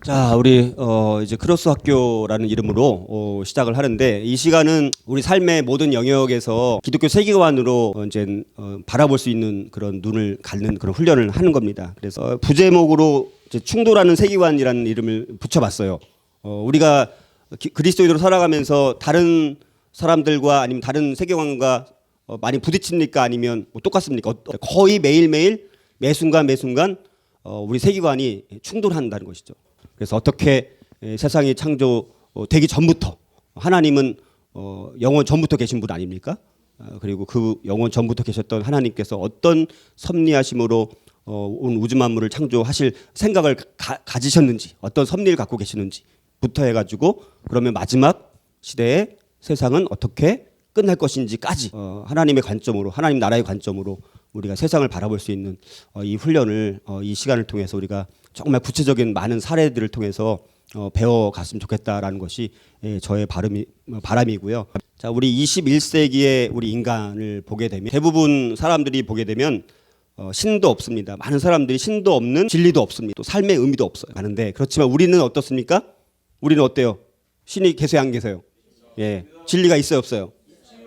자, 우리 이제 크로스 학교라는 이름으로 시작을 하는데, 이 시간은 우리 삶의 모든 영역에서 기독교 세계관으로 이제 바라볼 수 있는 그런 눈을 갖는 그런 훈련을 하는 겁니다. 그래서 부제목으로 이제 충돌하는 세계관이라는 이름을 붙여봤어요. 우리가 그리스도인으로 살아가면서 다른 사람들과 아니면 다른 세계관과 많이 부딪힙니까? 아니면 뭐 똑같습니까? 거의 매일매일 매순간 우리 세계관이 충돌한다는 것이죠. 그래서 어떻게 세상이 창조되기 전부터 하나님은 영원 전부터 계신 분 아닙니까? 그리고 그 영원 전부터 계셨던 하나님께서 어떤 섭리하심으로 온 우주 만물을 창조하실 생각을 가지셨는지, 어떤 섭리를 갖고 계시는지부터 해가지고 그러면 마지막 시대에 세상은 어떻게 끝날 것인지까지 하나님의 관점으로, 하나님 나라의 관점으로 우리가 세상을 바라볼 수 있는 이 훈련을 이 시간을 통해서 우리가 정말 구체적인 많은 사례들을 통해서 배워갔으면 좋겠다라는 것이 저의 바람이고요. 자, 우리 21세기의 우리 인간을 보게 되면 대부분 사람들이 보게 되면 신도 없습니다. 많은 사람들이 신도 없는, 진리도 없습니다. 또 삶의 의미도 없어요. 하는데 그렇지만 우리는 어떻습니까? 우리는 어때요? 신이 계세요, 안 계세요? 예, 진리가 있어요, 없어요?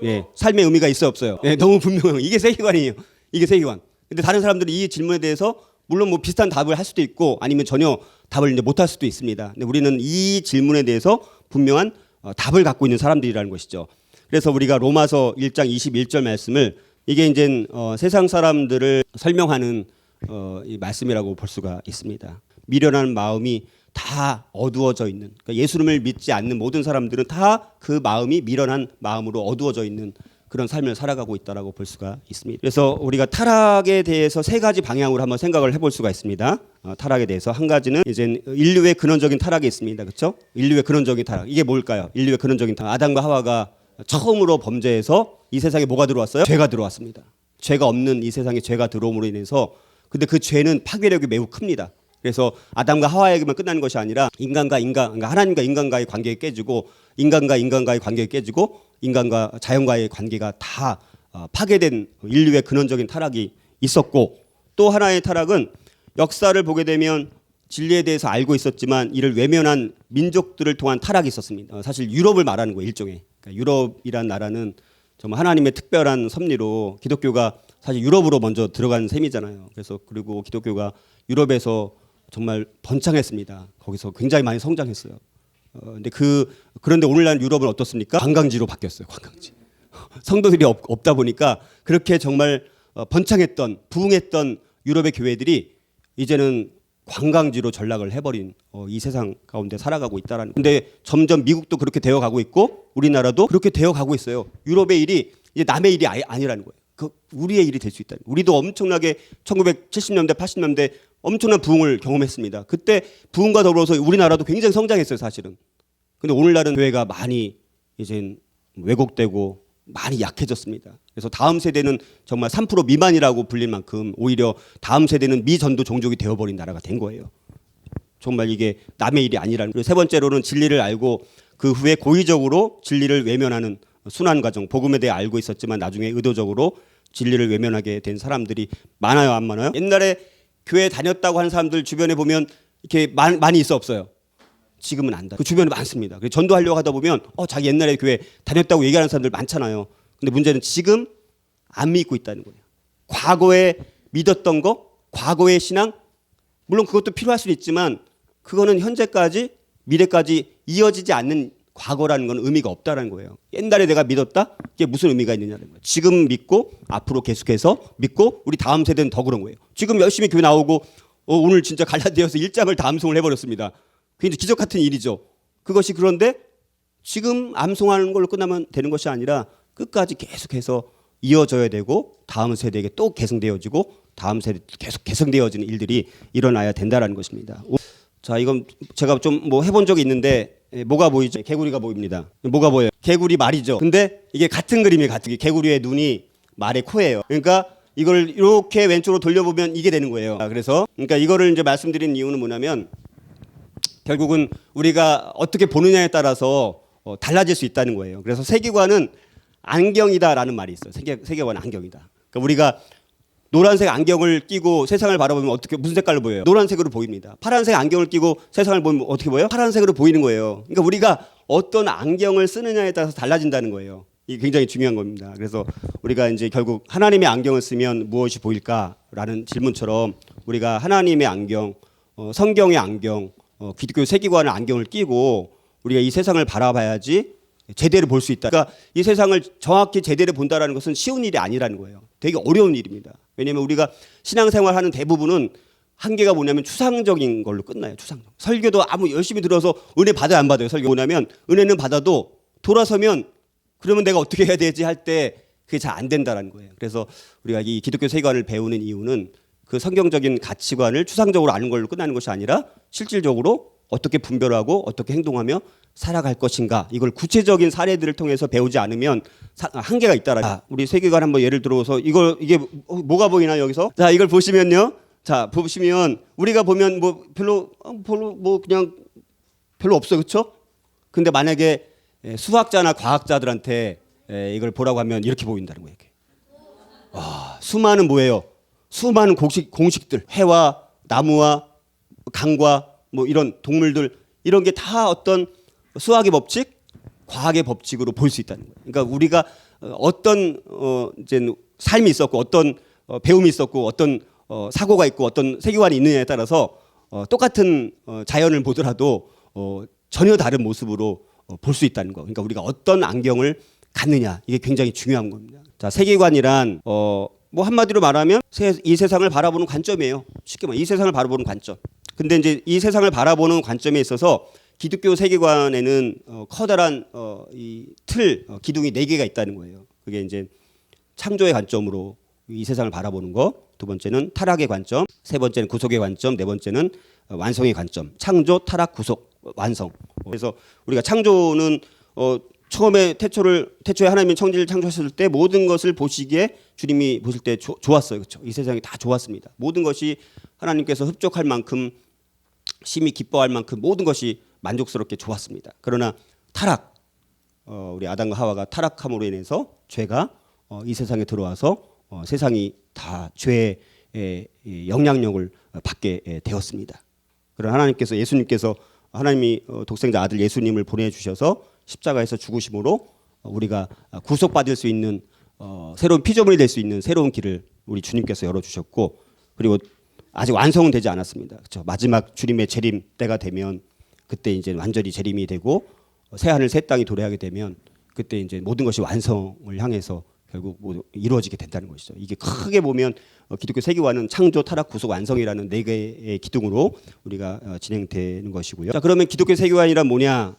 예, 삶의 의미가 있어요, 없어요? 예, 너무 분명해요. 이게 세계관이에요. 이게 세계관. 근데 다른 사람들이 이 질문에 대해서 물론 뭐 비슷한 답을 할 수도 있고 아니면 전혀 답을 이제 못할 수도 있습니다. 근데 우리는 이 질문에 대해서 분명한 답을 갖고 있는 사람들이라는 것이죠. 그래서 우리가 로마서 1장 21절 말씀을 이게 이제 세상 사람들을 설명하는 이 말씀이라고 볼 수가 있습니다. 미련한 마음이 다 어두워져 있는, 그러니까 예수님을 믿지 않는 모든 사람들은 다 그 마음이 미련한 마음으로 어두워져 있는 그런 삶을 살아가고 있다라고 볼 수가 있습니다. 그래서 우리가 타락에 대해서 세 가지 방향으로 한번 생각을 해볼 수가 있습니다. 타락에 대해서 한 가지는 이제 인류의 근원적인 타락이 있습니다. 그렇죠? 인류의 근원적인 타락. 이게 뭘까요? 인류의 근원적인 타락. 아담과 하와가 처음으로 범죄해서 이 세상에 뭐가 들어왔어요? 죄가 들어왔습니다. 죄가 없는 이 세상에 죄가 들어옴으로 인해서, 근데 그 죄는 파괴력이 매우 큽니다. 그래서 아담과 하와에게만 끝나는 것이 아니라 그러니까 하나님과 인간과의 관계가 깨지고, 인간과 인간과의 관계가 깨지고, 인간과 자연과의 관계가 다 파괴된 인류의 근원적인 타락이 있었고, 또 하나의 타락은 역사를 보게 되면 진리에 대해서 알고 있었지만 이를 외면한 민족들을 통한 타락이 있었습니다. 사실 유럽을 말하는 거예요, 일종의. 그러니까 유럽이란 나라는 정말 하나님의 특별한 섭리로 기독교가 사실 유럽으로 먼저 들어간 셈이잖아요. 그래서 그리고 기독교가 유럽에서 정말 번창했습니다. 거기서 굉장히 많이 성장했어요. 그런데 오늘날 유럽은 어떻습니까? 관광지로 바뀌었어요. 관광지. 성도들이 없다 보니까 그렇게 정말 번창했던, 부흥했던 유럽의 교회들이 이제는 관광지로 전락을 해버린 이 세상 가운데 살아가고 있다라는. 근데 점점 미국도 그렇게 되어가고 있고 우리나라도 그렇게 되어가고 있어요. 유럽의 일이 이제 남의 일이 아니라는 거예요. 그 우리의 일이 될 수 있다. 우리도 엄청나게 1970년대, 80년대 엄청난 부흥을 경험했습니다. 그때 부흥과 더불어서 우리나라도 굉장히 성장했어요, 사실은. 근데 오늘날은 교회가 많이 이제 왜곡되고 많이 약해졌습니다. 그래서 다음 세대는 정말 3% 미만이라고 불릴 만큼 오히려 다음 세대는 미전도 종족이 되어버린 나라가 된 거예요. 정말 이게 남의 일이 아니라는. 그리고 세 번째로는 진리를 알고 그 후에 고의적으로 진리를 외면하는 순환 과정. 복음에 대해 알고 있었지만 나중에 의도적으로 진리를 외면하게 된 사람들이 많아요, 안 많아요? 옛날에 교회 다녔다고 하는 사람들 주변에 보면 이렇게 많이 있어, 없어요? 지금은 안다. 그 주변에 많습니다. 전도하려고 하다 보면 자기 옛날에 교회 다녔다고 얘기하는 사람들 많잖아요. 근데 문제는 지금 안 믿고 있다는 거예요. 과거에 믿었던 거, 과거의 신앙, 물론 그것도 필요할 수는 있지만 그거는 현재까지, 미래까지 이어지지 않는 과거라는 건 의미가 없다는 거예요. 옛날에 내가 믿었다? 이게 무슨 의미가 있느냐는 거예요. 지금 믿고 앞으로 계속해서 믿고 우리 다음 세대는 더 그런 거예요. 지금 열심히 교회 나오고 오늘 진짜 갈라디아서 1장을 다 암송을 해버렸습니다. 굉장히 기적 같은 일이죠. 그것이 그런데 지금 암송하는 걸로 끝나면 되는 것이 아니라 끝까지 계속해서 이어져야 되고 다음 세대에게 또 계승되어지고 다음 세대 계속 계승되어지는 일들이 일어나야 된다는 것입니다. 자, 이건 제가 좀 뭐 해본 적이 있는데 뭐가 보이죠? 개구리가 보입니다. 뭐가 보여요? 개구리 말이죠. 근데 이게 같은 그림이에요. 같은. 개구리의 눈이 말의 코예요. 그러니까 이걸 이렇게 왼쪽으로 돌려보면 이게 되는 거예요. 그래서 그러니까 이거를 이제 말씀드린 이유는 뭐냐면 결국은 우리가 어떻게 보느냐에 따라서 달라질 수 있다는 거예요. 그래서 세계관은 안경이다라는 말이 있어요. 세계관은 안경이다. 그러니까 우리가 노란색 안경을 끼고 세상을 바라보면 어떻게 무슨 색깔로 보여요? 노란색으로 보입니다. 파란색 안경을 끼고 세상을 보면 어떻게 보여요? 파란색으로 보이는 거예요. 그러니까 우리가 어떤 안경을 쓰느냐에 따라서 달라진다는 거예요. 이게 굉장히 중요한 겁니다. 그래서 우리가 이제 결국 하나님의 안경을 쓰면 무엇이 보일까라는 질문처럼 우리가 하나님의 안경, 성경의 안경, 기독교 세계관의 안경을 끼고 우리가 이 세상을 바라봐야지 제대로 볼 수 있다. 그러니까 이 세상을 정확히 제대로 본다라는 것은 쉬운 일이 아니라는 거예요. 되게 어려운 일입니다. 왜냐하면 우리가 신앙생활하는 대부분은 한계가 뭐냐면 추상적인 걸로 끝나요. 추상적. 설교도 아무 열심히 들어서 은혜 받아요, 안 받아요? 설교 뭐냐면 은혜는 받아도 돌아서면 그러면 내가 어떻게 해야 되지 할 때 그게 잘 안 된다라는 거예요. 그래서 우리가 이 기독교 세계관을 배우는 이유는 그 성경적인 가치관을 추상적으로 아는 걸로 끝나는 것이 아니라 실질적으로 어떻게 분별하고 어떻게 행동하며 살아갈 것인가, 이걸 구체적인 사례들을 통해서 배우지 않으면 한계가 있다라. 우리 세계관 한번 예를 들어서 이게 뭐가 보이나 여기서? 자, 이걸 보시면요. 자, 보시면 우리가 보면 뭐 별로 뭐 그냥 별로 없어, 그렇죠? 근데 만약에 수학자나 과학자들한테 이걸 보라고 하면 이렇게 보인다는 거예요. 수많은 뭐예요? 수많은 공식들, 해와 나무와 강과 뭐 이런 동물들, 이런 게 다 어떤 수학의 법칙, 과학의 법칙으로 볼 수 있다는 거예요. 그러니까 우리가 어떤 이제 삶이 있었고 어떤 배움이 있었고 어떤 사고가 있고 어떤 세계관이 있느냐에 따라서 똑같은 자연을 보더라도 전혀 다른 모습으로 볼 수 있다는 거. 그러니까 우리가 어떤 안경을 갖느냐, 이게 굉장히 중요한 겁니다. 자, 세계관이란 뭐 한마디로 말하면 이 세상을 바라보는 관점이에요. 쉽게 말해 이 세상을 바라보는 관점. 근데 이제 이 세상을 바라보는 관점에 있어서 기독교 세계관에는 커다란 이 틀, 기둥이 4개가 있다는 거예요. 그게 이제 창조의 관점으로 이 세상을 바라보는 거, 두 번째는 타락의 관점, 세 번째는 구속의 관점, 네 번째는 완성의 관점. 창조, 타락, 구속, 완성. 그래서 우리가 창조는 처음에 태초에 하나님이 천지를 창조하셨을 때 모든 것을 보시기에 주님이 보실 때 좋았어요. 그렇죠? 이 세상이 다 좋았습니다. 모든 것이 하나님께서 흡족할 만큼, 심히 기뻐할 만큼 모든 것이 만족스럽게 좋았습니다. 그러나 타락, 우리 아담과 하와가 타락함으로 인해서 죄가 이 세상에 들어와서 세상이 다 죄의 영향력을 받게 되었습니다. 그러나 하나님께서, 예수님께서, 하나님이 독생자 아들 예수님을 보내주셔서 십자가에서 죽으심으로 우리가 구속받을 수 있는 새로운 피조물이 될 수 있는 새로운 길을 우리 주님께서 열어주셨고, 그리고 아직 완성은 되지 않았습니다. 그렇죠? 마지막 주님의 재림 때가 되면 그때 이제 완전히 재림이 되고 새 하늘 새 땅이 도래하게 되면 그때 이제 모든 것이 완성을 향해서 결국 이루어지게 된다는 것이죠. 이게 크게 보면 기독교 세계관은 창조, 타락, 구속, 완성이라는 4개의 기둥으로 우리가 진행되는 것이고요. 자, 그러면 기독교 세계관이란 뭐냐?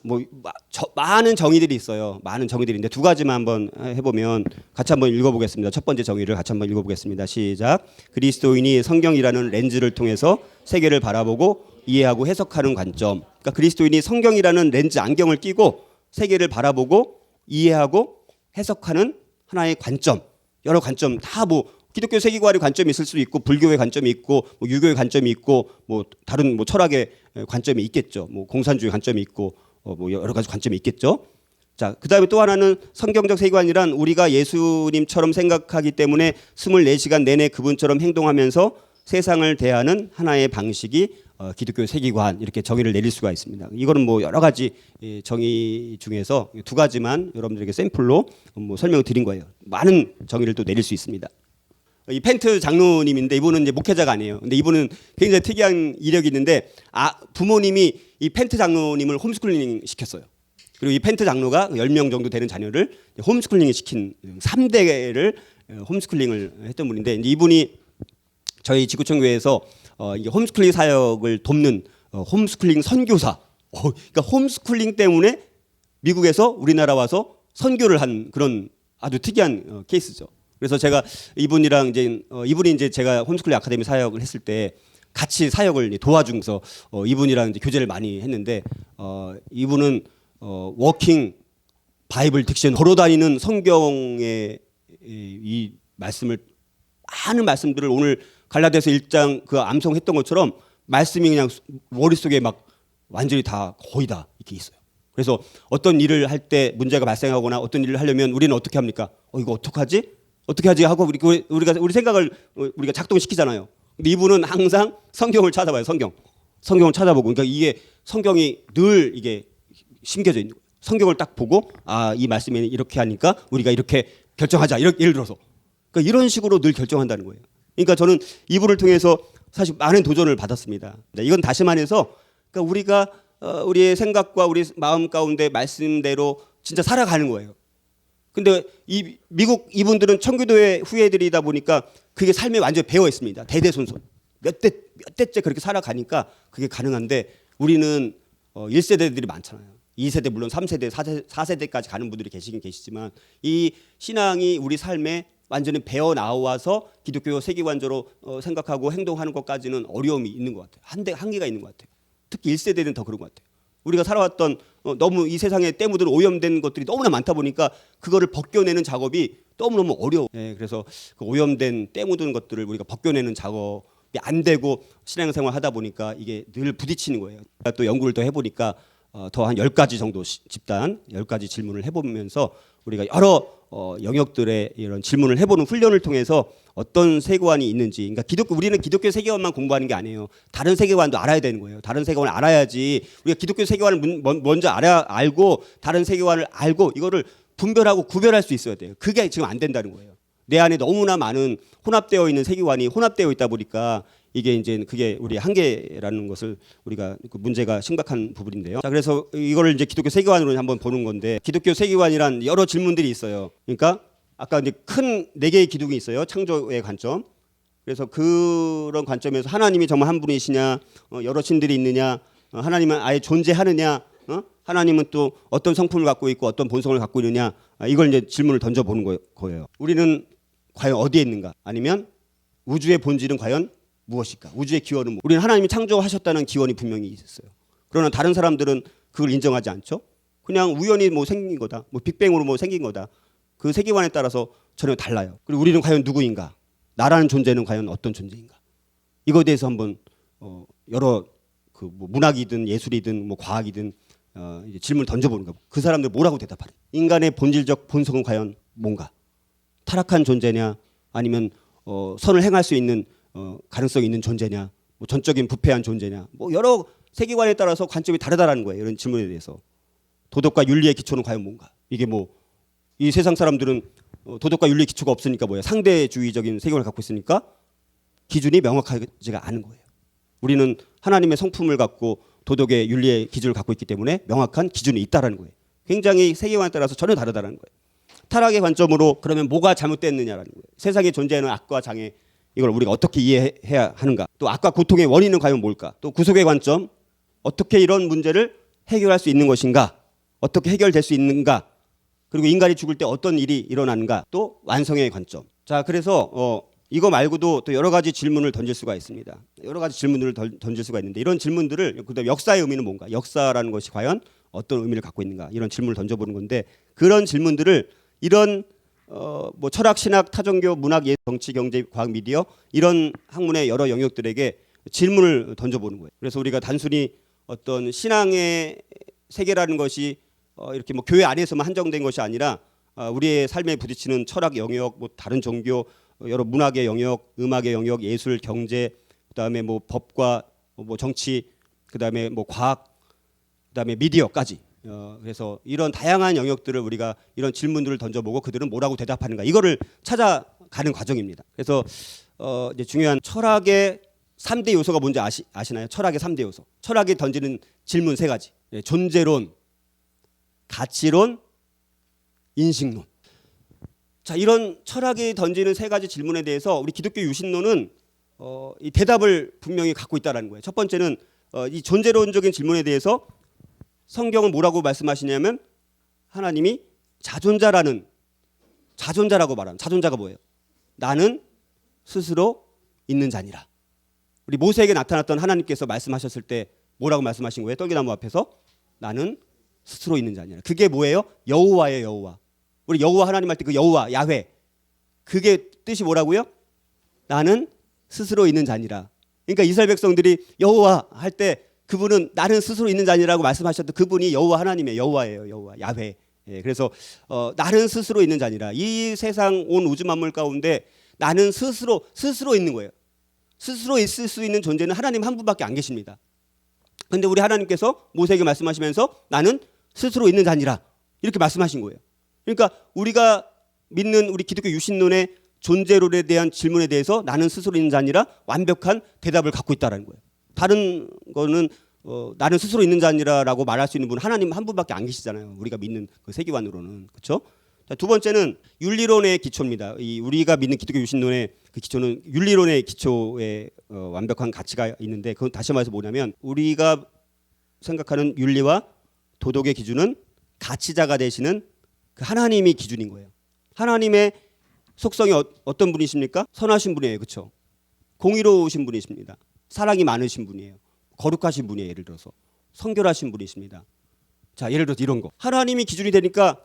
많은 정의들이 있어요. 많은 정의들인데 두 가지만 한번 해보면 같이 한번 읽어보겠습니다. 첫 번째 정의를 같이 한번 읽어보겠습니다. 시작. 그리스도인이 성경이라는 렌즈를 통해서 세계를 바라보고 이해하고 해석하는 관점. 그러니까 그리스도인이 성경이라는 렌즈 안경을 끼고 세계를 바라보고 이해하고 해석하는 하나의 관점, 여러 관점 다 뭐 기독교 세계관의 관점이 있을 수도 있고 불교의 관점이 있고 뭐 유교의 관점이 있고 뭐 다른 뭐 철학의 관점이 있겠죠. 뭐 공산주의 관점이 있고 뭐 여러 가지 관점이 있겠죠. 자, 그다음에 또 하나는 성경적 세계관이란 우리가 예수님처럼 생각하기 때문에 24시간 내내 그분처럼 행동하면서 세상을 대하는 하나의 방식이 기독교 세계관, 이렇게 정의를 내릴 수가 있습니다. 이거는 뭐 여러 가지 정의 중에서 두 가지만 여러분들에게 샘플로 뭐 설명을 드린 거예요. 많은 정의를 또 내릴 수 있습니다. 이 펜트 장로님인데 이분은 이제 목회자가 아니에요. 근데 이분은 굉장히 특이한 이력이 있는데 부모님이 이 펜트 장로님을 홈스쿨링 시켰어요. 그리고 이 펜트 장로가 10명 정도 되는 자녀를 홈스쿨링을 시킨 3대를 홈스쿨링을 했던 분인데, 이제 이분이 저희 지구촌교회에서 이게 홈스쿨링 사역을 돕는 홈스쿨링 선교사. 그러니까 홈스쿨링 때문에 미국에서 우리나라 와서 선교를 한 그런 아주 특이한 케이스죠. 그래서 제가 이분이랑 이분이 이제 제가 홈스쿨링 아카데미 사역을 했을 때 같이 사역을 도와주면서 이분이랑 이제 교제를 많이 했는데 이분은 워킹 바이블 딕션, 걸어다니는 성경의 이 말씀을, 많은 말씀들을 오늘 갈라디아서 1장 그 암송했던 것처럼 말씀이 그냥 머릿속에 막 완전히 다 거의 다 이렇게 있어요. 그래서 어떤 일을 할 때 문제가 발생하거나 어떤 일을 하려면 우리는 어떻게 합니까? 이거 어떡하지? 어떻게 하지 하고 우리 생각을 우리가 작동시키잖아요. 근데 이분은 항상 성경을 찾아봐요. 성경을 찾아보고, 그러니까 이게 성경이 늘 이게 심겨져 있는 거예요. 성경을 딱 보고 이 말씀에 이렇게 하니까 우리가 이렇게 결정하자. 예를 들어서 그러니까 이런 식으로 늘 결정한다는 거예요. 그러니까 저는 이분을 통해서 사실 많은 도전을 받았습니다. 이건 다시 말해서 그러니까 우리가 우리의 생각과 우리 마음 가운데 말씀대로 진짜 살아가는 거예요. 근데 이 미국 이분들은 청교도의 후예들이다 보니까 그게 삶에 완전히 배어 있습니다. 대대손손 몇 대째 그렇게 살아가니까 그게 가능한데 우리는 1세대들이 많잖아요. 2세대 물론 3세대, 4세대까지 가는 분들이 계시긴 계시지만 이 신앙이 우리 삶에 완전히 배어 나와서 기독교 세계관적으로 생각하고 행동하는 것까지는 어려움이 있는 것 같아요. 한계가 있는 것 같아요. 특히 1세대는 더 그런 것 같아요. 우리가 살아왔던 너무 이 세상에 때 묻은 오염된 것들이 너무나 많다 보니까 그거를 벗겨내는 작업이 너무너무 어려워. 그래서 그 오염된 때 묻은 것들을 우리가 벗겨내는 작업이 안 되고 신앙생활 하다 보니까 이게 늘 부딪히는 거예요. 또 연구를 더 해보니까 더 한 10가지 정도 집단 10가지 질문을 해보면서 우리가 여러 영역들의 이런 질문을 해보는 훈련을 통해서 어떤 세계관이 있는지, 그러니까 우리는 기독교 세계관만 공부하는 게 아니에요. 다른 세계관도 알아야 되는 거예요. 다른 세계관을 알아야지 우리가 기독교 세계관을 먼저 알고 다른 세계관을 알고 이거를 분별하고 구별할 수 있어야 돼요. 그게 지금 안 된다는 거예요. 내 안에 너무나 많은 혼합되어 있는 세계관이 혼합되어 있다 보니까 이게 이제 그게 우리 한계라는 것을 우리가 그 문제가 심각한 부분인데요. 자, 그래서 이거를 이제 기독교 세계관으로 한번 보는 건데 기독교 세계관이란 여러 질문들이 있어요. 그러니까 아까 이제 큰 4개의 기둥이 있어요. 창조의 관점. 그래서 그런 관점에서 하나님이 정말 한 분이시냐, 여러 신들이 있느냐, 하나님은 아예 존재하느냐, 하나님은 또 어떤 성품을 갖고 있고 어떤 본성을 갖고 있느냐, 이걸 이제 질문을 던져보는 거예요. 우리는 과연 어디에 있는가? 아니면 우주의 본질은 과연 무엇일까? 우주의 기원은 뭐? 우리는 하나님이 창조하셨다는 기원이 분명히 있었어요. 그러나 다른 사람들은 그걸 인정하지 않죠. 그냥 우연히 뭐 생긴 거다, 뭐 빅뱅으로 뭐 생긴 거다. 그 세계관에 따라서 전혀 달라요. 그리고 우리는 과연 누구인가? 나라는 존재는 과연 어떤 존재인가? 이거에 대해서 한번 여러 그 뭐 문학이든 예술이든 뭐 과학이든 이제 질문을 던져보는 거예요. 그 사람들 뭐라고 대답하래? 인간의 본질적 본성은 과연 뭔가? 타락한 존재냐? 아니면 선을 행할 수 있는 가능성이 있는 존재냐, 뭐 전적인 부패한 존재냐, 뭐 여러 세계관에 따라서 관점이 다르다라는 거예요. 이런 질문에 대해서 도덕과 윤리의 기초는 과연 뭔가? 이게 뭐 이 세상 사람들은 도덕과 윤리의 기초가 없으니까 뭐야? 상대주의적인 세계관을 갖고 있으니까 기준이 명확하지가 않은 거예요. 우리는 하나님의 성품을 갖고 도덕의 윤리의 기준을 갖고 있기 때문에 명확한 기준이 있다라는 거예요. 굉장히 세계관에 따라서 전혀 다르다라는 거예요. 타락의 관점으로 그러면 뭐가 잘못됐느냐라는 거예요. 세상에 존재하는 악과 장애 이걸 우리가 어떻게 이해해야 하는가? 또 악과 고통의 원인은 과연 뭘까? 또 구속의 관점, 어떻게 이런 문제를 해결할 수 있는 것인가? 어떻게 해결될 수 있는가? 그리고 인간이 죽을 때 어떤 일이 일어나는가? 또 완성의 관점. 자, 그래서 이거 말고도 또 여러 가지 질문을 던질 수가 있습니다. 여러 가지 질문들을 던질 수가 있는데 이런 질문들을 그다음 역사의 의미는 뭔가? 역사라는 것이 과연 어떤 의미를 갖고 있는가? 이런 질문을 던져보는 건데 그런 질문들을 이런 뭐 철학, 신학, 타종교, 문학, 예술, 정치, 경제, 과학, 미디어 이런 학문의 여러 영역들에게 질문을 던져보는 거예요. 그래서 우리가 단순히 어떤 신앙의 세계라는 것이 이렇게 뭐 교회 안에서만 한정된 것이 아니라 우리의 삶에 부딪히는 철학 영역, 뭐 다른 종교, 여러 문학의 영역, 음악의 영역, 예술, 경제, 그다음에 뭐 법과 뭐 정치, 그다음에 뭐 과학, 그다음에 미디어까지. 그래서 이런 다양한 영역들을 우리가 이런 질문들을 던져보고 그들은 뭐라고 대답하는가 이거를 찾아가는 과정입니다. 그래서 이제 중요한 철학의 3대 요소가 뭔지 아시나요? 철학의 3대 요소. 철학이 던지는 질문 3가지. 존재론, 가치론, 인식론. 자, 이런 철학이 던지는 3가지 질문에 대해서 우리 기독교 유신론은 이 대답을 분명히 갖고 있다는 거예요. 첫 번째는 이 존재론적인 질문에 대해서 성경은 뭐라고 말씀하시냐면 하나님이 자존자라고 말하는 자존자가 뭐예요? 나는 스스로 있는 자니라. 우리 모세에게 나타났던 하나님께서 말씀하셨을 때 뭐라고 말씀하신 거예요? 떨기나무 앞에서 나는 스스로 있는 자니라. 그게 뭐예요? 여호와예요, 여호와. 우리 여호와 하나님 할 때 그 여호와 야훼 그게 뜻이 뭐라고요? 나는 스스로 있는 자니라. 그러니까 이스라엘 백성들이 여호와 할 때 그분은 나는 스스로 있는 자니라고 말씀하셨던 그분이 여호와 하나님의 여호와예요, 여호와 야훼. 예, 그래서 나는 스스로 있는 자니라. 이 세상 온 우주 만물 가운데 나는 스스로 있는 거예요. 스스로 있을 수 있는 존재는 하나님 한 분밖에 안 계십니다. 근데 우리 하나님께서 모세에게 말씀하시면서 나는 스스로 있는 자니라 이렇게 말씀하신 거예요. 그러니까 우리가 믿는 우리 기독교 유신론의 존재론에 대한 질문에 대해서 나는 스스로 있는 자니라 완벽한 대답을 갖고 있다는 거예요. 다른 거는 나는 스스로 있는 자니라라고 말할 수 있는 분은 하나님 한 분밖에 안 계시잖아요. 우리가 믿는 그 세계관으로는. 그렇죠? 자, 두 번째는 윤리론의 기초입니다. 이 우리가 믿는 기독교 유신론의 그 기초는 윤리론의 기초에 완벽한 가치가 있는데 그건 다시 말해서 뭐냐면 우리가 생각하는 윤리와 도덕의 기준은 가치자가 되시는 그 하나님이 기준인 거예요. 하나님의 속성이 어떤 분이십니까? 선하신 분이에요. 그렇죠? 공의로우신 분이십니다. 사랑이 많으신 분이에요. 거룩하신 분이에요. 예를 들어서 성결하신 분이십니다. 자, 예를 들어서 이런 거. 하나님이 기준이 되니까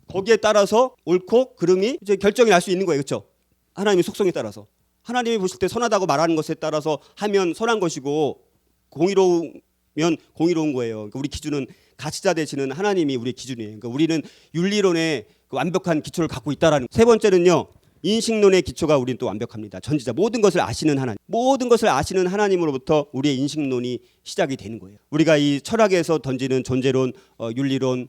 거기에 따라서 옳고 그름이 이제 결정이 날 수 있는 거예요. 그렇죠? 하나님의 속성에 따라서. 하나님이 보실 때 선하다고 말하는 것에 따라서 하면 선한 것이고 공의로우면 공의로운 거예요. 그러니까 우리 기준은 가치자 되시는 하나님이 우리의 기준이에요. 그러니까 우리는 윤리론의 그 완벽한 기초를 갖고 있다라는. 세 번째는요. 인식론의 기초가 우리는 또 완벽합니다. 전지자 모든 것을 아시는 하나님. 모든 것을 아시는 하나님으로부터 우리의 인식론이 시작이 되는 거예요. 우리가 이 철학에서 던지는 존재론, 윤리론,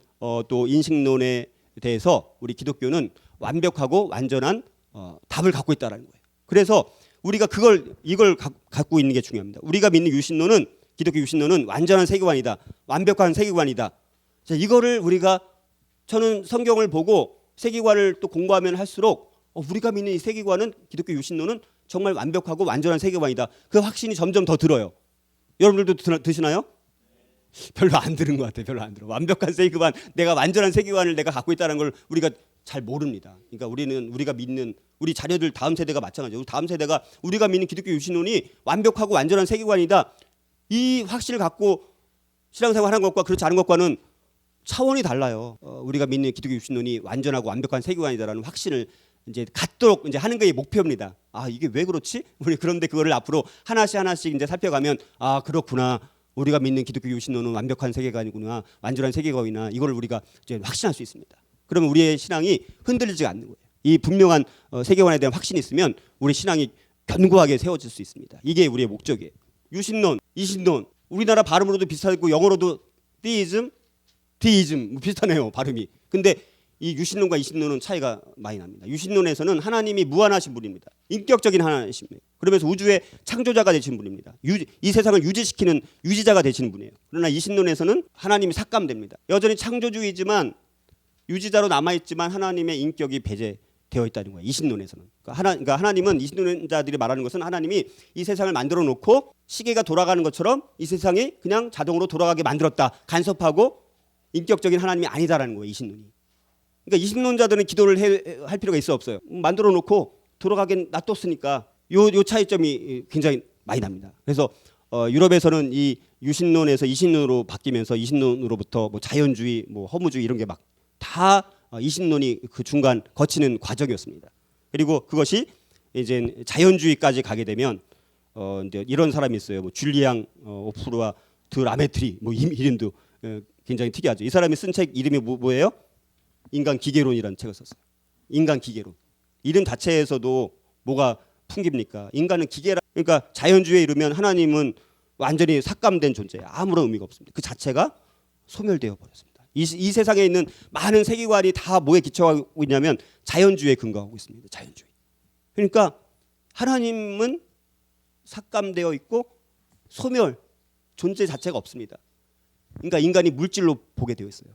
또 인식론에 대해서 우리 기독교는 완벽하고 완전한 답을 갖고 있다라는 거예요. 그래서 우리가 이걸 갖고 있는 게 중요합니다. 우리가 믿는 유신론은 기독교 유신론은 완전한 세계관이다. 완벽한 세계관이다. 자, 이거를 저는 성경을 보고 세계관을 또 공부하면 할수록 우리가 믿는 이 세계관은 기독교 유신론은 정말 완벽하고 완전한 세계관이다. 그 확신이 점점 더 들어요. 여러분들도 드시나요? 별로 안 들은 것 같아요. 별로 안 들어. 완벽한 세계관, 내가 완전한 세계관을 내가 갖고 있다는 걸 우리가 잘 모릅니다. 그러니까 우리가 믿는 우리 자녀들 다음 세대가 마찬가지예요. 다음 세대가 우리가 믿는 기독교 유신론이 완벽하고 완전한 세계관이다. 이 확신을 갖고 신앙생활 하는 것과 그렇지 않은 것과는 차원이 달라요. 우리가 믿는 기독교 유신론이 완전하고 완벽한 세계관이다라는 확신을 이제 갖도록 이제 하는 게 목표입니다. 아, 이게 왜 그렇지? 우리 그런데 그거를 앞으로 하나씩 이제 살펴가면 아, 그렇구나. 우리가 믿는 기독교 유신론은 완벽한 세계관이구나. 완전한 세계관이나 이걸 우리가 이제 확신할 수 있습니다. 그러면 우리의 신앙이 흔들리지 않는 거예요. 이 분명한 세계관에 대한 확신이 있으면 우리 신앙이 견고하게 세워질 수 있습니다. 이게 우리의 목적이에요. 유신론, 이신론, 우리나라 발음으로도 비슷하고 영어로도 디이즘 비슷하네요. 발음이. 근데 이 유신론과 이신론은 차이가 많이 납니다. 유신론에서는 하나님이 무한하신 분입니다. 인격적인 하나님이십니다. 그러면서 우주의 창조자가 되신 분입니다. 이 세상을 유지시키는 유지자가 되시는 분이에요. 그러나 이신론에서는 하나님이 삭감됩니다. 여전히 창조주의지만 유지자로 남아있지만 하나님의 인격이 배제되어 있다는 거예요. 이신론에서는. 그러니까 하나님은 이신론자들이 말하는 것은 하나님이 이 세상을 만들어 놓고 시계가 돌아가는 것처럼 이 세상이 그냥 자동으로 돌아가게 만들었다. 간섭하고 인격적인 하나님이 아니다라는 거예요. 이신론이. 그러니까 이신론자들은 기도를 할 필요가 있어 없어요. 만들어 놓고 돌아가게 놔뒀으니까 요 차이점이 굉장히 많이 납니다. 그래서 유럽에서는 이 유신론에서 이신론으로 바뀌면서 이신론으로부터 뭐 자연주의, 뭐 허무주의 이런 게 막 다 이신론이 그 중간 거치는 과정이었습니다. 그리고 그것이 이제 자연주의까지 가게 되면 이제 이런 사람이 있어요. 뭐 줄리앙 오프루아 드 라메트리 뭐 이름도 굉장히 특이하죠. 이 사람이 쓴 책 이름이 뭐예요? 인간 기계론이라는 책을 썼어요. 인간 기계론. 이름 자체에서도 뭐가 풍깁니까? 인간은 기계라. 그러니까 자연주의에 이르면 하나님은 완전히 삭감된 존재예요. 아무런 의미가 없습니다. 그 자체가 소멸되어 버렸습니다. 이 세상에 있는 많은 세계관이 다 뭐에 기초하고 있냐면 자연주의에 근거하고 있습니다. 자연주의. 그러니까 하나님은 삭감되어 있고 소멸, 존재 자체가 없습니다. 그러니까 인간이 물질로 보게 되어 있어요.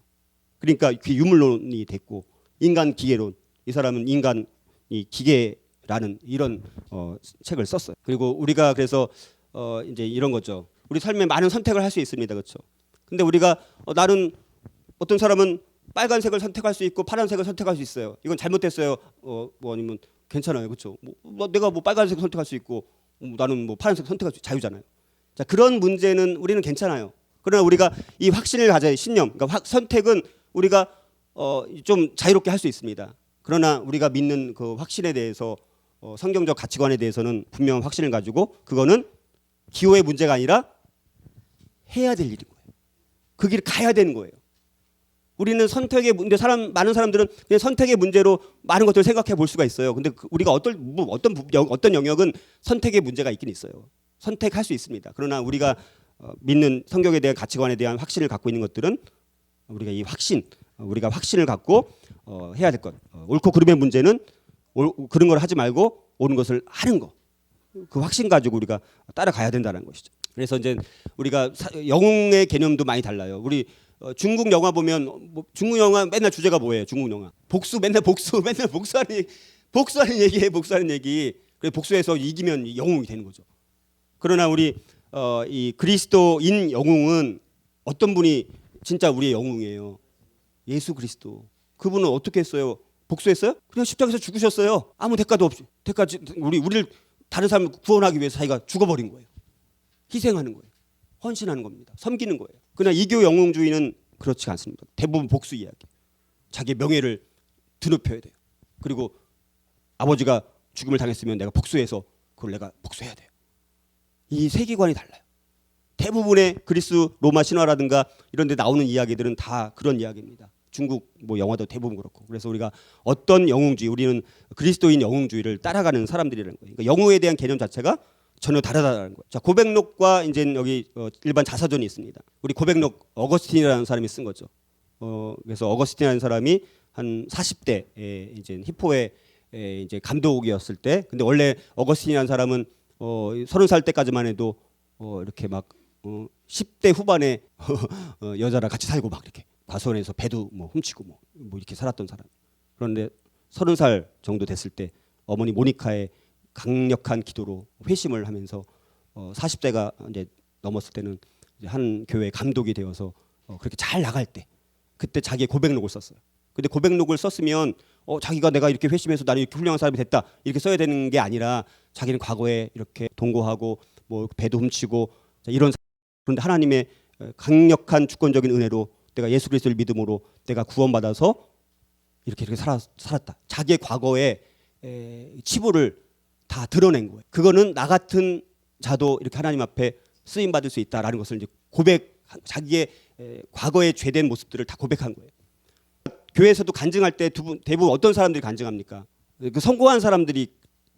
그러니까 그 유물론이 됐고 인간 기계론. 이 사람은 인간이 기계라는 이런 책을 썼어요. 그리고 우리가 그래서 이제 이런 거죠. 우리 삶에 많은 선택을 할 수 있습니다. 그렇죠? 근데 우리가 나는 어떤 사람은 빨간색을 선택할 수 있고 파란색을 선택할 수 있어요. 이건 잘못됐어요. 뭐 아니면 괜찮아요. 그렇죠? 내가 뭐 빨간색 선택할 수 있고 나는 뭐 파란색 선택할 수 자유잖아요. 자, 그런 문제는 우리는 괜찮아요. 그러나 우리가 이 확신을 가져야 신념, 그러니까 선택은 우리가 좀 자유롭게 할 수 있습니다. 그러나 우리가 믿는 그 확신에 대해서 성경적 가치관에 대해서는 분명한 확신을 가지고 그거는 기호의 문제가 아니라 해야 될 일인 거예요. 그 길을 가야 되는 거예요. 우리는 선택의 문제, 많은 사람들은 그냥 선택의 문제로 많은 것들을 생각해 볼 수가 있어요. 근데 우리가 어떤 영역은 선택의 문제가 있긴 있어요. 선택할 수 있습니다. 그러나 우리가 믿는 성경에 대한 가치관에 대한 확신을 갖고 있는 것들은 우리가 우리가 확신을 갖고 해야 될 것. 옳고 그름의 문제는 그런 걸 하지 말고 옳은 것을 하는 거. 그 확신 가지고 우리가 따라가야 된다는 것이죠. 그래서 이제 우리가 영웅의 개념도 많이 달라요. 우리 중국 영화 보면 중국 영화 맨날 주제가 뭐예요? 중국 영화 맨날 복수하는 얘기. 그래서 복수해서 이기면 영웅이 되는 거죠. 그러나 우리 이 그리스도인 영웅은 어떤 분이 진짜 우리의 영웅이에요? 예수 그리스도. 그분은 어떻게 했어요? 복수했어요? 그냥 십자가에서 죽으셨어요. 아무 대가도 없이. 우리를 다른 사람을 구원하기 위해서 자기가 죽어버린 거예요. 희생하는 거예요. 헌신하는 겁니다. 섬기는 거예요. 그러나 이교 영웅주의는 그렇지 않습니다. 대부분 복수 이야기. 자기 명예를 드높여야 돼요. 그리고 아버지가 죽음을 당했으면 내가 복수해서 그걸 내가 복수해야 돼요. 이 세계관이 달라요. 대부분의 그리스 로마 신화라든가 이런 데 나오는 이야기들은 다 그런 이야기입니다. 중국 영화도 대부분 그렇고. 그래서 우리가 어떤 영웅주의, 우리는 그리스도인 영웅주의를 따라가는 사람들이라는 거예요. 그러니까 영웅에 대한 개념 자체가 전혀 다르다는 거예요. 자, 고백록과 이제 여기 일반 자서전이 있습니다. 우리 고백록 어거스틴이라는 사람이 쓴 거죠. 그래서 어거스틴이라는 사람이 한 40대 이제 히포의 이제 감독이었을 때, 근데 원래 어거스틴이라는 사람은 30살 때까지만 해도 이렇게 막 10대 후반에 여자랑 같이 살고 막 이렇게 과수원에서 배도 훔치고 뭐 이렇게 살았던 사람. 그런데 30살 정도 됐을 때 어머니 모니카의 강력한 기도로 회심을 하면서 40대가 이제 넘었을 때는 이제 한 교회 감독이 되어서 그렇게 잘 나갈 때 그때 자기의 고백록을 썼어요. 근데 고백록을 썼으면 자기가 내가 이렇게 회심해서 나는 이렇게 훌륭한 사람이 됐다 이렇게 써야 되는 게 아니라 자기는 과거에 이렇게 동거하고 배도 훔치고 이런. 그런데 하나님의 강력한 주권적인 은혜로 내가 예수 그리스도를 믿음으로 내가 구원받아서 이렇게 살았다. 자기의 과거의 치부를 다 드러낸 거예요. 그거는 나 같은 자도 이렇게 하나님 앞에 쓰임 받을 수 있다라는 것을 이제 자기의 과거의 죄된 모습들을 다 고백한 거예요. 교회에서도 간증할 때 대부분 어떤 사람들이 간증합니까? 그 성공한 사람들이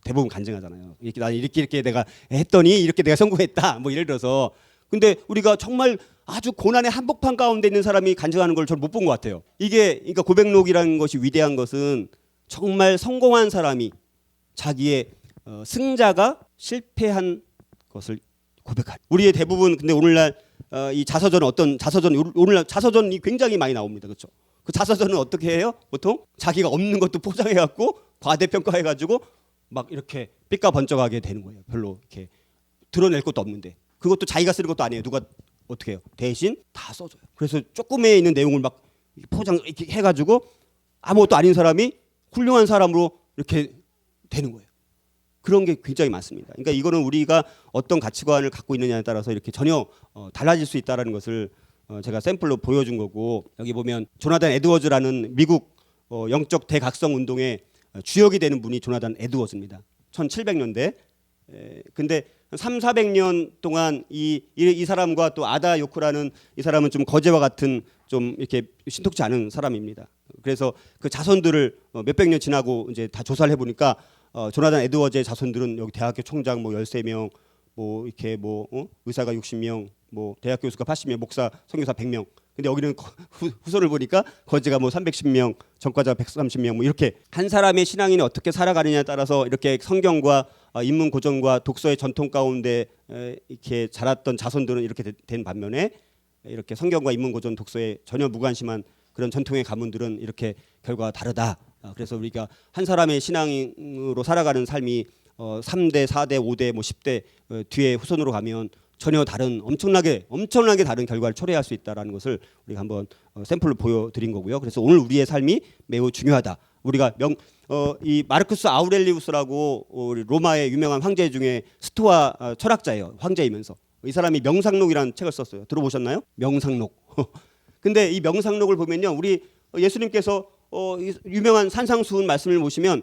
대부분 간증하잖아요. 나는 이렇게 내가 했더니 이렇게 내가 성공했다. 예를 들어서. 근데 우리가 정말 아주 고난의 한복판 가운데 있는 사람이 간증하는 걸 저는 못 본 것 같아요. 그러니까 고백록이라는 것이 위대한 것은 정말 성공한 사람이 자기의 승자가 실패한 것을 고백할. 우리의 대부분 근데 오늘날 이 오늘날 자서전이 굉장히 많이 나옵니다. 그렇죠? 그 자서전은 어떻게 해요? 보통 자기가 없는 것도 포장해갖고 과대평가해가지고 막 이렇게 삐까번쩍하게 되는 거예요. 별로 이렇게 드러낼 것도 없는데 그것도 자기가 쓰는 것도 아니에요. 누가 어떻게 해요? 대신 다 써줘요. 그래서 조금에 있는 내용을 막 포장 이렇게 해가지고 아무것도 아닌 사람이 훌륭한 사람으로 이렇게 되는 거예요. 그런 게 굉장히 많습니다. 그러니까 이거는 우리가 어떤 가치관을 갖고 있느냐에 따라서 이렇게 전혀 달라질 수 있다는 것을 제가 샘플로 보여준 거고, 여기 보면 조나단 에드워즈라는 미국 영적 대각성 운동의 주역이 되는 분이 조나단 에드워즈입니다. 1700년대. 근데 300~400년 동안 이 사람과 또 아다 요크라는 이 사람은 좀 거제와 같은 좀 이렇게 신통치 않은 사람입니다. 그래서 그 자손들을 몇백 년 지나고 이제 다 조사를 해보니까 조나단 에드워즈의 자손들은 여기 대학교 총장 13명, 이렇게 의사가 60명, 대학 교수가 80명, 목사, 선교사 100명. 근데 여기는 후손을 보니까 거제가 310명, 전과자가 130명, 이렇게 한 사람의 신앙인이 어떻게 살아가느냐에 따라서 이렇게 성경과 인문 고전과 독서의 전통 가운데 이렇게 자랐던 자손들은 이렇게 된 반면에 이렇게 성경과 인문 고전 독서에 전혀 무관심한 그런 전통의 가문들은 이렇게 결과가 다르다. 그래서 우리가 한 사람의 신앙으로 살아가는 삶이 3대, 4대, 5대, 10대 뒤에 후손으로 가면 전혀 다른 엄청나게 다른 결과를 초래할 수 있다라는 것을 우리가 한번 샘플로 보여드린 거고요. 그래서 오늘 우리의 삶이 매우 중요하다. 우리가 이 마르쿠스 아우렐리우스라고 로마의 유명한 황제 중에 스토아 철학자예요. 황제이면서 이 사람이 명상록이라는 책을 썼어요. 들어보셨나요? 명상록. 근데 이 명상록을 보면요, 우리 예수님께서 유명한 산상수훈 말씀을 보시면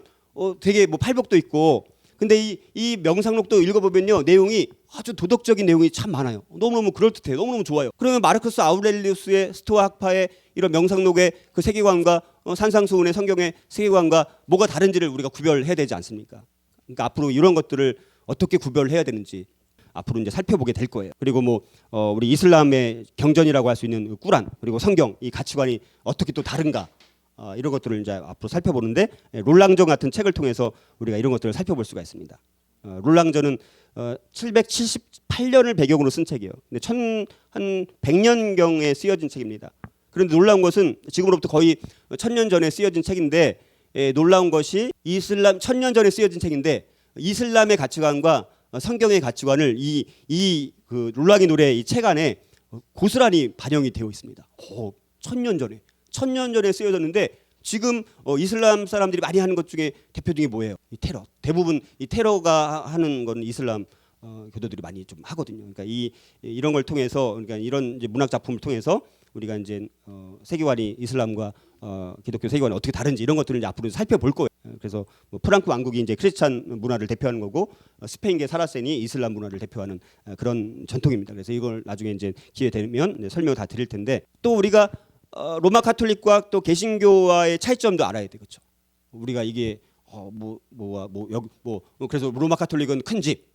되게 팔복도 있고, 근데 이 명상록도 읽어보면요, 내용이 아주 도덕적인 내용이 참 많아요. 너무너무 그럴듯해요. 너무너무 좋아요. 그러면 마르크스 아우렐리우스의 스토아 학파의 이런 명상록의 그 세계관과 산상수훈의 성경의 세계관과 뭐가 다른지를 우리가 구별해야 되지 않습니까? 그러니까 앞으로 이런 것들을 어떻게 구별해야 되는지 앞으로 이제 살펴보게 될 거예요. 그리고 우리 이슬람의 경전이라고 할 수 있는 꾸란 그리고 성경 이 가치관이 어떻게 또 다른가 이런 것들을 이제 앞으로 살펴보는데 롤랑전 같은 책을 통해서 우리가 이런 것들을 살펴볼 수가 있습니다. 롤랑전은 778년을 배경으로 쓴 책이에요. 근데 한 100년경에 쓰여진 책입니다. 그런데 놀라운 것은 지금으로부터 거의 1000년 전에 쓰여진 책인데 놀라운 것이 이슬람 1000년 전에 쓰여진 책인데 이슬람의 가치관과 성경의 가치관을 그 롤랑의 노래 이 책 안에 고스란히 반영이 되어 있습니다. 1000년 전에 쓰여졌는데 지금 이슬람 사람들이 많이 하는 것 중에 대표 중에 뭐예요? 이 테러. 대부분 이 테러가 하는 건 이슬람 교도들이 많이 좀 하거든요. 그러니까 이런 걸 통해서 그러니까 이런 이제 문학 작품을 통해서 우리가 이제 세계관이 이슬람과 기독교 세계관이 어떻게 다른지 이런 것들을 이제 앞으로 살펴볼 거예요. 그래서 프랑크 왕국이 이제 크리스찬 문화를 대표하는 거고 스페인계 사라센이 이슬람 문화를 대표하는 그런 전통입니다. 그래서 이걸 나중에 이제 기회 되면 설명을 다 드릴 텐데 또 우리가 로마 카톨릭과 또 개신교와의 차이점도 알아야 되겠죠. 우리가 이게 그래서 로마 카톨릭은 큰 집,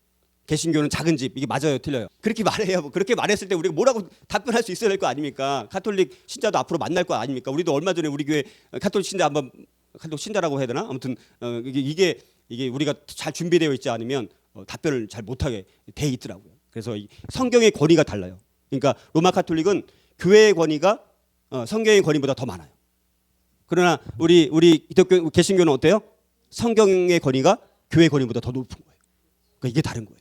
개신교는 작은 집 이게 맞아요, 틀려요? 그렇게 말해요. 그렇게 말했을 때 우리가 뭐라고 답변할 수 있어야 될 거 아닙니까? 카톨릭 신자도 앞으로 만날 거 아닙니까? 우리도 얼마 전에 우리 교회 카톨릭 신자 한번 카톨릭 신자라고 해야 되나? 아무튼 이게 우리가 잘 준비되어 있지 않으면 답변을 잘 못하게 돼 있더라고요. 그래서 이 성경의 권위가 달라요. 그러니까 로마 카톨릭은 교회의 권위가 성경의 권위보다 더 많아요. 그러나 우리 기독교 개신교는 어때요? 성경의 권위가 교회의 권위보다 더 높은 거예요. 그러니까 이게 다른 거예요.